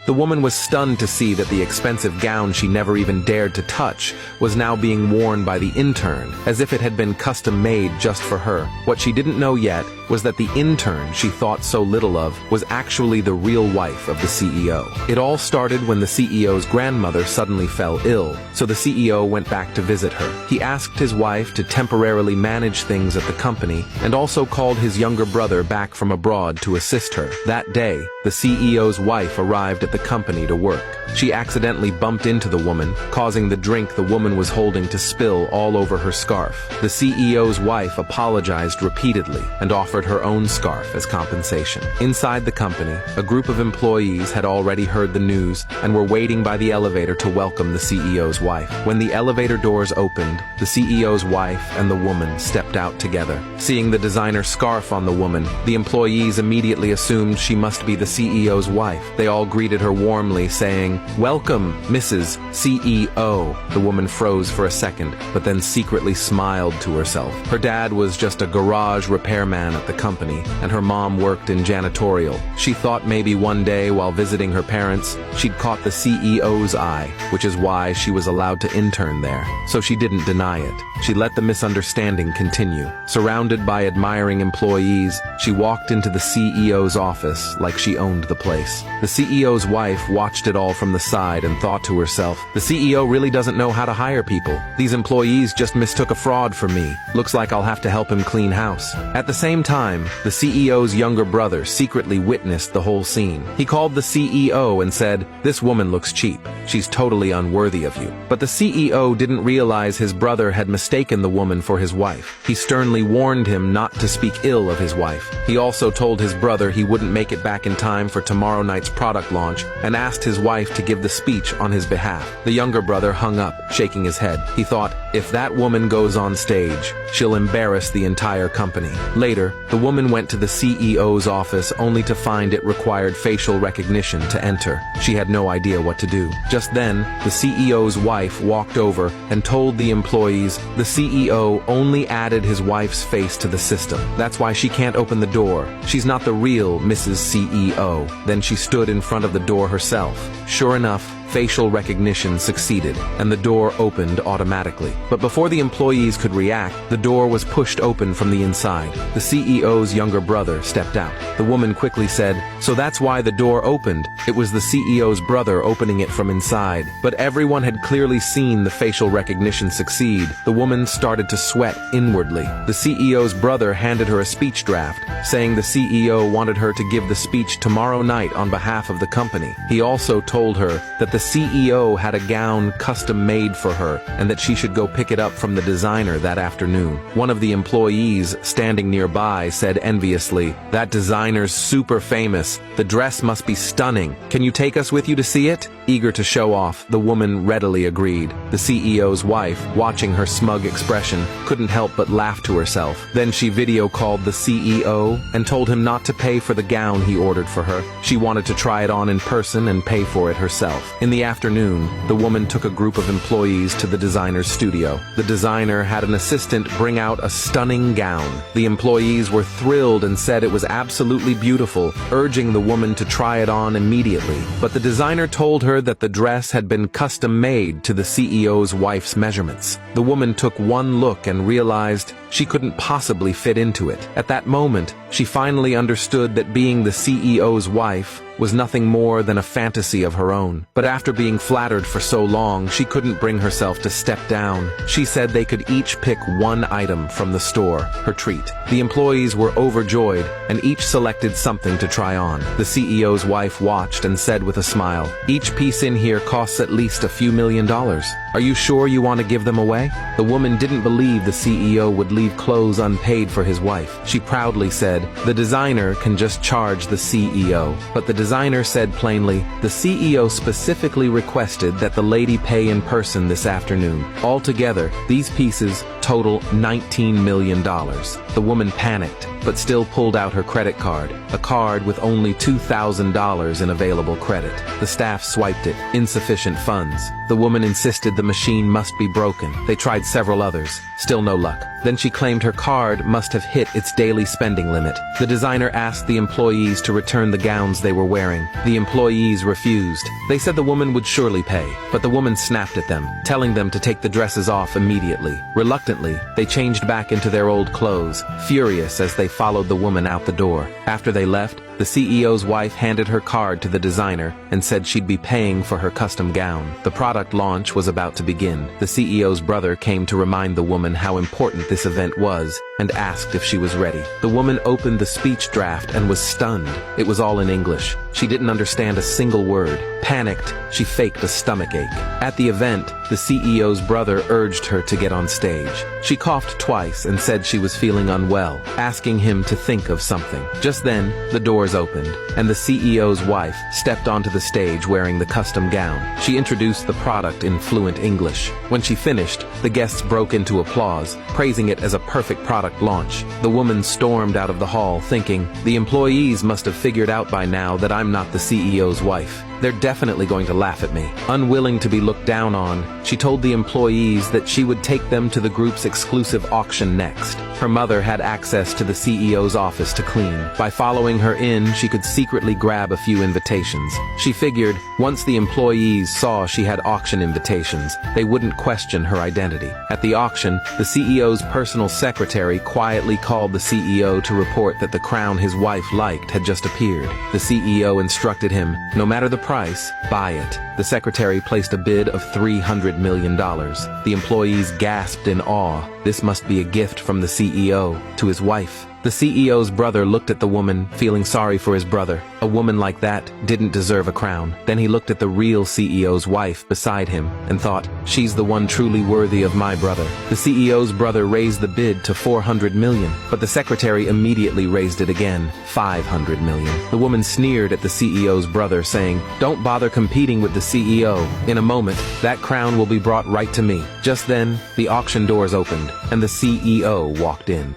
The woman was stunned to see that the expensive gown she never even dared to touch was now being worn by the intern, as if it had been custom-made just for her. What she didn't know yet was that the intern she thought so little of was actually the real wife of the CEO. It all started when the CEO's grandmother suddenly fell ill, so the CEO went back to visit her. He asked his wife to temporarily manage things at the company and also called his younger brother back from abroad to assist her. That day, the CEO's wife arrived at the company to work. She accidentally bumped into the woman, causing the drink the woman was holding to spill all over her scarf. The CEO's wife apologized repeatedly and offered her own scarf as compensation. Inside the company, a group of employees had already heard the news and were waiting by the elevator to welcome the CEO's wife. When the elevator doors opened, the CEO's wife and the woman stepped out together. Seeing the designer scarf on the woman, the employees immediately assumed she must be the CEO's wife. They all greeted her warmly, saying, "Welcome, Mrs. CEO." The woman froze for a second, but then secretly smiled to herself. Her dad was just a garage repairman at the company, and her mom worked in janitorial. She thought maybe one day while visiting her parents, she'd caught the CEO's eye, which is why she was allowed to intern there. So she didn't deny it. She let the misunderstanding continue. Surrounded by admiring employees, she walked into the CEO's office like she owned the place. The CEO's wife watched it all from the side and thought to herself, "The CEO really doesn't know how to hire people. These employees just mistook a fraud for me. Looks like I'll have to help him clean house." At the same time, the CEO's younger brother secretly witnessed the whole scene. He called the CEO and said, "This woman looks cheap. She's totally unworthy of you." But the CEO didn't realize his brother had mistaken the woman for his wife. He sternly warned him not to speak ill of his wife. He also told his brother he wouldn't make it back in time for tomorrow night's product launch and asked his wife to give the speech on his behalf. The younger brother hung up, shaking his head. He thought, if that woman goes on stage, she'll embarrass the entire company. Later, the woman went to the CEO's office only to find it required facial recognition to enter. She had no idea what to do. Just then, the CEO's wife walked over and told the employees the CEO only added his wife's face to the system. That's why she can't open the door. She's not the real Mrs. CEO. Then she stood in front of the door herself. Sure enough, facial recognition succeeded, and the door opened automatically. But before the employees could react, the door was pushed open from the inside. The CEO's younger brother stepped out. The woman quickly said, "So that's why the door opened. It was the CEO's brother opening it from inside." But everyone had clearly seen the facial recognition succeed. The woman started to sweat inwardly. The CEO's brother handed her a speech draft, saying the CEO wanted her to give the speech tomorrow night on behalf of the company. He also told her that the CEO had a gown custom made for her and that she should go pick it up from the designer that afternoon. One of the employees standing nearby said enviously, "That designer's super famous. The dress must be stunning. Can you take us with you to see it?" Eager to show off, the woman readily agreed. The CEO's wife, watching her smug expression, couldn't help but laugh to herself. Then she video called the CEO and told him not to pay for the gown he ordered for her. She wanted to try it on in person and pay for it herself. In the afternoon, the woman took a group of employees to the designer's studio. The designer had an assistant bring out a stunning gown. The employees were thrilled and said it was absolutely beautiful, urging the woman to try it on immediately. But the designer told her that the dress had been custom-made to the CEO's wife's measurements. The woman took one look and realized she couldn't possibly fit into it. At that moment, she finally understood that being the CEO's wife was nothing more than a fantasy of her own. But after being flattered for so long, she couldn't bring herself to step down. She said they could each pick one item from the store, her treat. The employees were overjoyed, and each selected something to try on. The CEO's wife watched and said with a smile, "Each piece in here costs at least a few $1,000,000. Are you sure you want to give them away?" The woman didn't believe the CEO would leave clothes unpaid for his wife. She proudly said, "The designer can just charge the CEO." But the designer said plainly, "The CEO specifically requested that the lady pay in person this afternoon. Altogether, these pieces total $19 million. The woman panicked, but still pulled out her credit card, a card with only $2,000 in available credit. The staff swiped it, insufficient funds. The woman insisted the machine must be broken. They tried several others, still no luck. Then she claimed her card must have hit its daily spending limit. The designer asked the employees to return the gowns they were wearing. The employees refused. They said the woman would surely pay, but the woman snapped at them, telling them to take the dresses off immediately. Reluctantly, they changed back into their old clothes, furious as they followed the woman out the door. After they left, the CEO's wife handed her card to the designer and said she'd be paying for her custom gown. The product launch was about to begin. The CEO's brother came to remind the woman how important this event was and asked if she was ready. The woman opened the speech draft and was stunned. It was all in English. She didn't understand a single word. Panicked, she faked a stomachache. At the event, the CEO's brother urged her to get on stage. She coughed twice and said she was feeling unwell, asking him to think of something. Just then, the doors opened, and the CEO's wife stepped onto the stage wearing the custom gown. She introduced the product in fluent English. When she finished, the guests broke into applause, praising it as a perfect product launch. The woman stormed out of the hall thinking, the employees must have figured out by now that I'm not the CEO's wife. They're definitely going to laugh at me. Unwilling to be looked down on, she told the employees that she would take them to the group's exclusive auction next. Her mother had access to the CEO's office to clean. By following her in, she could secretly grab a few invitations. She figured, once the employees saw she had auction invitations, they wouldn't question her identity. At the auction, the CEO's personal secretary quietly called the CEO to report that the crown his wife liked had just appeared. The CEO instructed him, no matter the price, buy it. The secretary placed a bid of $300 million. The employees gasped in awe. This must be a gift from the CEO to his wife. The CEO's brother looked at the woman, feeling sorry for his brother. A woman like that didn't deserve a crown. Then he looked at the real CEO's wife beside him and thought, she's the one truly worthy of my brother. The CEO's brother raised the bid to $400 million, but the secretary immediately raised it again, $500 million. The woman sneered at the CEO's brother, saying, don't bother competing with the CEO. In a moment, that crown will be brought right to me. Just then, the auction doors opened, and the CEO walked in.